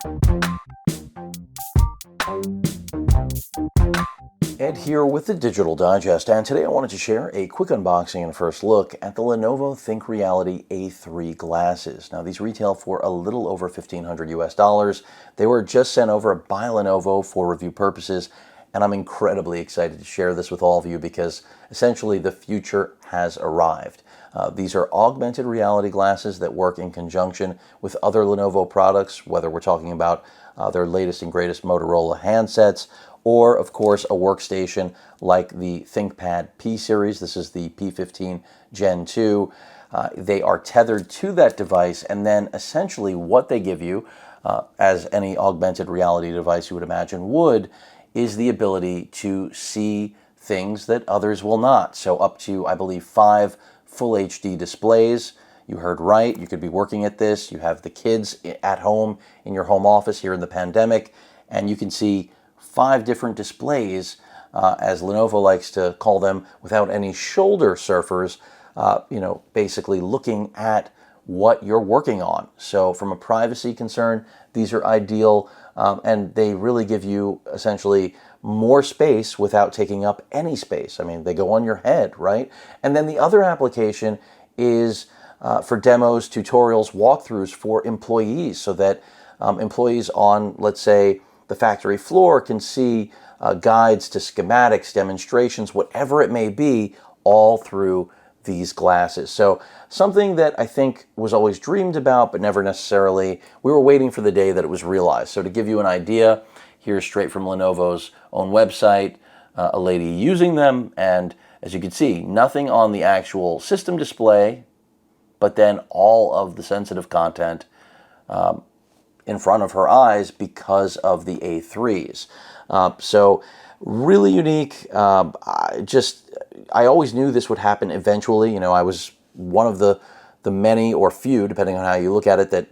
Ed here with the Digital Digest, and today I wanted to share a quick unboxing and first look at the Lenovo ThinkReality A3 glasses. Now, these retail for a little over $1,500 US. They were just sent over by Lenovo for review purposes, and I'm incredibly excited to share this with all of you because essentially the future has arrived. These are augmented reality glasses that work in conjunction with other Lenovo products, whether we're talking about their latest and greatest Motorola handsets, or of course a workstation like the ThinkPad P series. This is the P15 Gen 2. They are tethered to that device, and then essentially what they give you, as any augmented reality device you would imagine would, is the ability to see things that others will not. So up to, I believe, 5 full HD displays. You heard right. You could be working at this. You have the kids at home in your home office here in the pandemic, and you can see 5 different displays, as Lenovo likes to call them, without any shoulder surfers, basically looking at what you're working on. So from a privacy concern, these are ideal, and they really give you essentially more space without taking up any space. I mean, they go on your head, right? And then the other application is for demos, tutorials, walkthroughs for employees, so that employees on, let's say, the factory floor can see guides to schematics, demonstrations, whatever it may be, all through these glasses. So something that I think was always dreamed about, but never necessarily, we were waiting for the day that it was realized. So to give you an idea, here's straight from Lenovo's own website, a lady using them, and as you can see, nothing on the actual system display, but then all of the sensitive content in front of her eyes because of the A3s. So really unique. I always knew this would happen eventually. I was one of the many or few, depending on how you look at it, that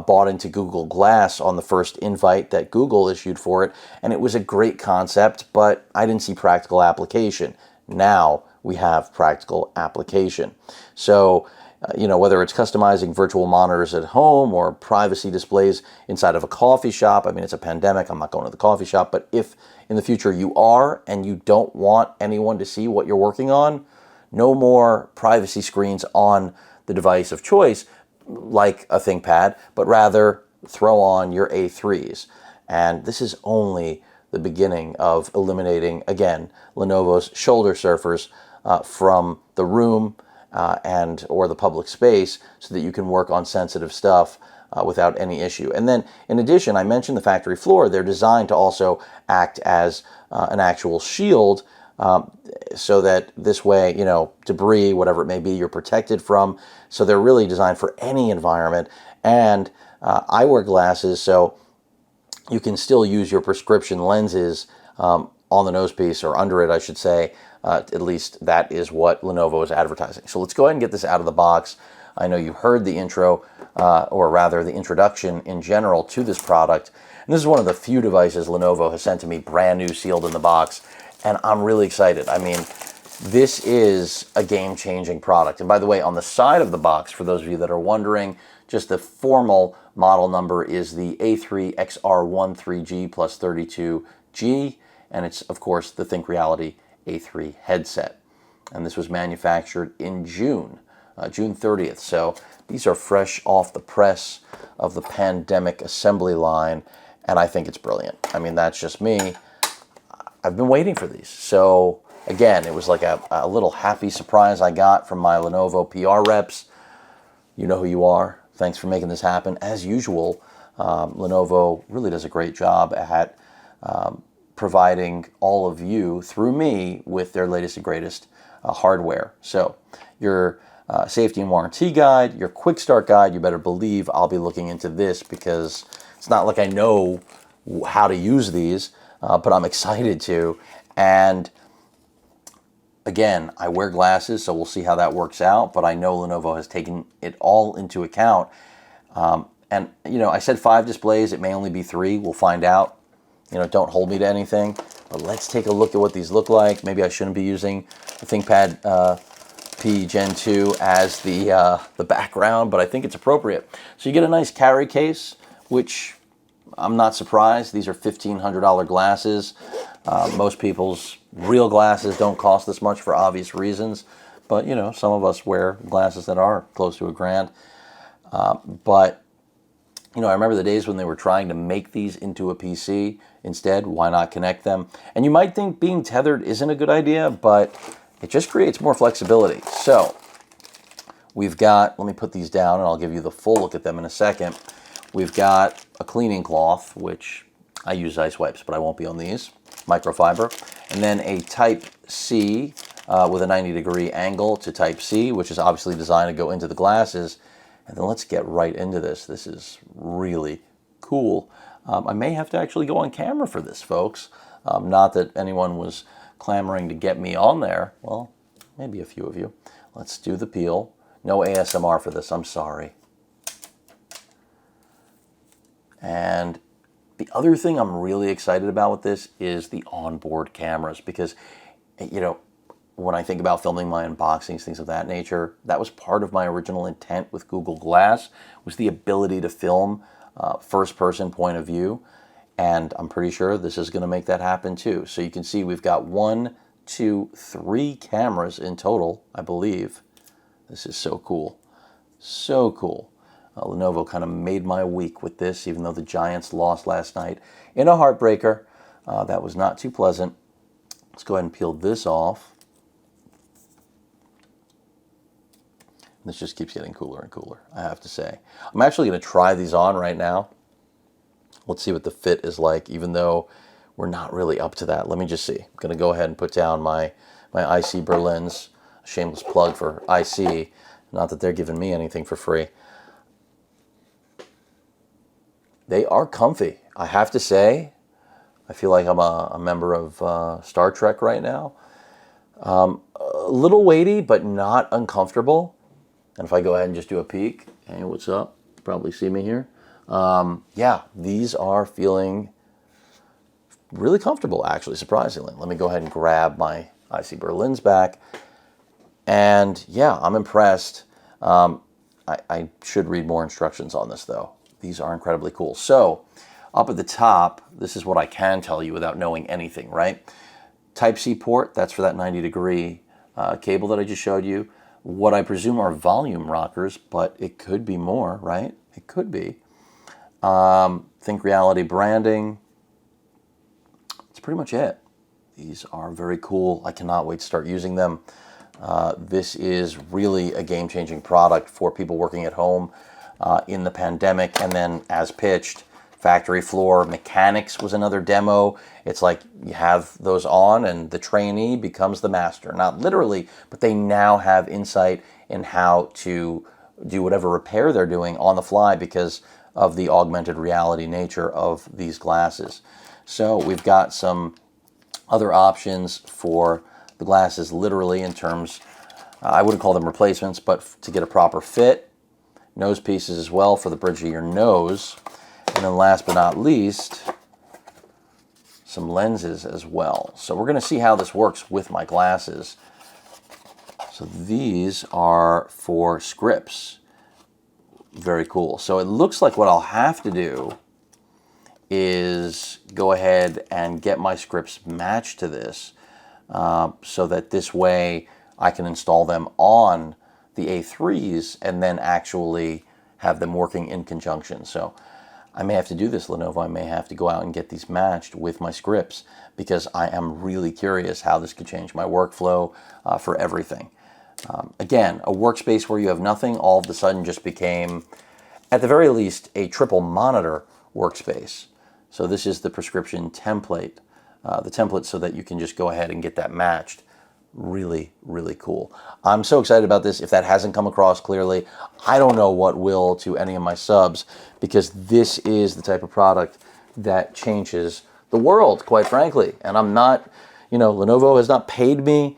bought into Google Glass on the first invite that Google issued for it. And it was a great concept, but I didn't see practical application. Now we have practical application. So whether it's customizing virtual monitors at home or privacy displays inside of a coffee shop. I mean, it's a pandemic. I'm not going to the coffee shop. But if in the future you are and you don't want anyone to see what you're working on, no more privacy screens on the device of choice like a ThinkPad, but rather throw on your A3s. And this is only the beginning of eliminating, again, Lenovo's shoulder surfers from the room or the public space, so that you can work on sensitive stuff without any issue. And then, in addition, I mentioned the factory floor. They're designed to also act as an actual shield, so that this way, debris, whatever it may be, you're protected from. So they're really designed for any environment. And I wear glasses, so you can still use your prescription lenses on the nose piece, or under it, I should say. At least that is what Lenovo is advertising. So let's go ahead and get this out of the box. I know you heard the intro, or rather the introduction in general to this product. And this is one of the few devices Lenovo has sent to me brand new, sealed in the box. And I'm really excited. I mean, this is a game-changing product. And by the way, on the side of the box, for those of you that are wondering, just the formal model number is the A3 XR13G plus 32G. And it's, of course, the ThinkReality A3 headset. And this was manufactured in June 30th. So these are fresh off the press of the pandemic assembly line, and I think it's brilliant. I mean, that's just me. I've been waiting for these. So again, it was like a little happy surprise I got from my Lenovo PR reps. You know who you are. Thanks for making this happen. As usual, Lenovo really does a great job at providing all of you, through me, with their latest and greatest hardware. So your safety and warranty guide, your quick start guide, you better believe I'll be looking into this, because it's not like I know how to use these, but I'm excited to. And again, I wear glasses, so we'll see how that works out, but I know Lenovo has taken it all into account. And I said 5 displays, it may only be 3, we'll find out. Don't hold me to anything, but let's take a look at what these look like. Maybe I shouldn't be using the ThinkPad P Gen 2 as the background, but I think it's appropriate. So you get a nice carry case, which I'm not surprised. These are $1,500 glasses. Most people's real glasses don't cost this much for obvious reasons. But, you know, some of us wear glasses that are close to $1,000. But, you know, I remember the days when they were trying to make these into a PC. Instead, why not connect them? And you might think being tethered isn't a good idea, but it just creates more flexibility. So we've got, let me put these down and I'll give you the full look at them in a second. We've got a cleaning cloth, which I use ice wipes, but I won't be on these, microfiber. And then a Type-C with a 90-degree angle to Type-C, which is obviously designed to go into the glasses. And then let's get right into this. This is really cool. I may have to actually go on camera for this, folks. Not that anyone was clamoring to get me on there. Well, maybe a few of you. Let's do the peel. No ASMR for this, I'm sorry. And the other thing I'm really excited about with this is the onboard cameras, because, you know, when I think about filming my unboxings, things of that nature, that was part of my original intent with Google Glass, was the ability to film first-person point of view. And I'm pretty sure this is going to make that happen too. So you can see we've got 1, 2, 3 cameras in total, I believe. This is so cool. So cool. Lenovo kind of made my week with this, even though the Giants lost last night in a heartbreaker. That was not too pleasant. Let's go ahead and peel this off. This just keeps getting cooler and cooler, I have to say. I'm actually going to try these on right now. Let's see what the fit is like, even though we're not really up to that. Let me just see. I'm going to go ahead and put down my IC Berlins. Shameless plug for IC. Not that they're giving me anything for free. They are comfy, I have to say. I feel like I'm a member of Star Trek right now. A little weighty, but not uncomfortable. And if I go ahead and just do a peek, hey, what's up? You probably see me here. Yeah, these are feeling really comfortable, actually, surprisingly. Let me go ahead and grab my IC Berlins back. And yeah, I'm impressed. I should read more instructions on this, though. These are incredibly cool. So, up at the top, this is what I can tell you without knowing anything, right? Type-C port, that's for that 90-degree cable that I just showed you. What I presume are volume rockers, but it could be more, right? It could be. ThinkReality branding. That's pretty much it. These are very cool. I cannot wait to start using them. This is really a game-changing product for people working at home in the pandemic, and then as pitched, factory floor mechanics was another demo. It's like you have those on and the trainee becomes the master. Not literally, but they now have insight in how to do whatever repair they're doing on the fly because of the augmented reality nature of these glasses. So we've got some other options for the glasses literally in terms, I wouldn't call them replacements, but to get a proper fit. Nose pieces as well for the bridge of your nose. And then last but not least, some lenses as well. So we're going to see how this works with my glasses. So these are for scripts. Very cool. So it looks like what I'll have to do is go ahead and get my scripts matched to this so that this way I can install them on the A3s and then actually have them working in conjunction. So I may have to do this, Lenovo. I may have to go out and get these matched with my scripts because I am really curious how this could change my workflow for everything. Again, a workspace where you have nothing all of a sudden just became, at the very least, a triple monitor workspace. So this is the prescription template, the template so that you can just go ahead and get that matched. Really, really cool. I'm so excited about this. If that hasn't come across clearly, I don't know what will to any of my subs, because this is the type of product that changes the world, quite frankly. And I'm not, you know, Lenovo has not paid me.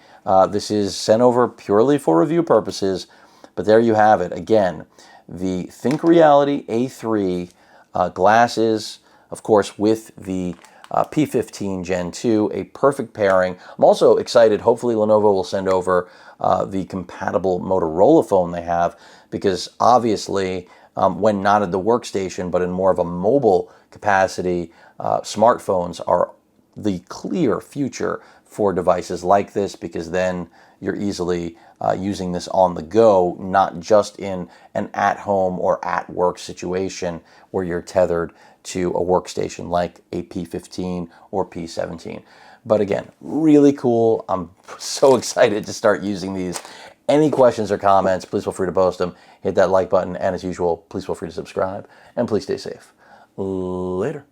This is sent over purely for review purposes. But there you have it. Again, the ThinkReality A3 glasses, of course, with the P15 Gen 2, a perfect pairing. I'm also excited, hopefully Lenovo will send over the compatible Motorola phone they have, because obviously when not at the workstation, but in more of a mobile capacity, smartphones are the clear future for devices like this, because then you're easily using this on the go, not just in an at-home or at-work situation where you're tethered to a workstation like a P15 or P17. But again, really cool. I'm so excited to start using these. Any questions or comments, please feel free to post them. Hit that like button, and as usual, please feel free to subscribe, and please stay safe. Later.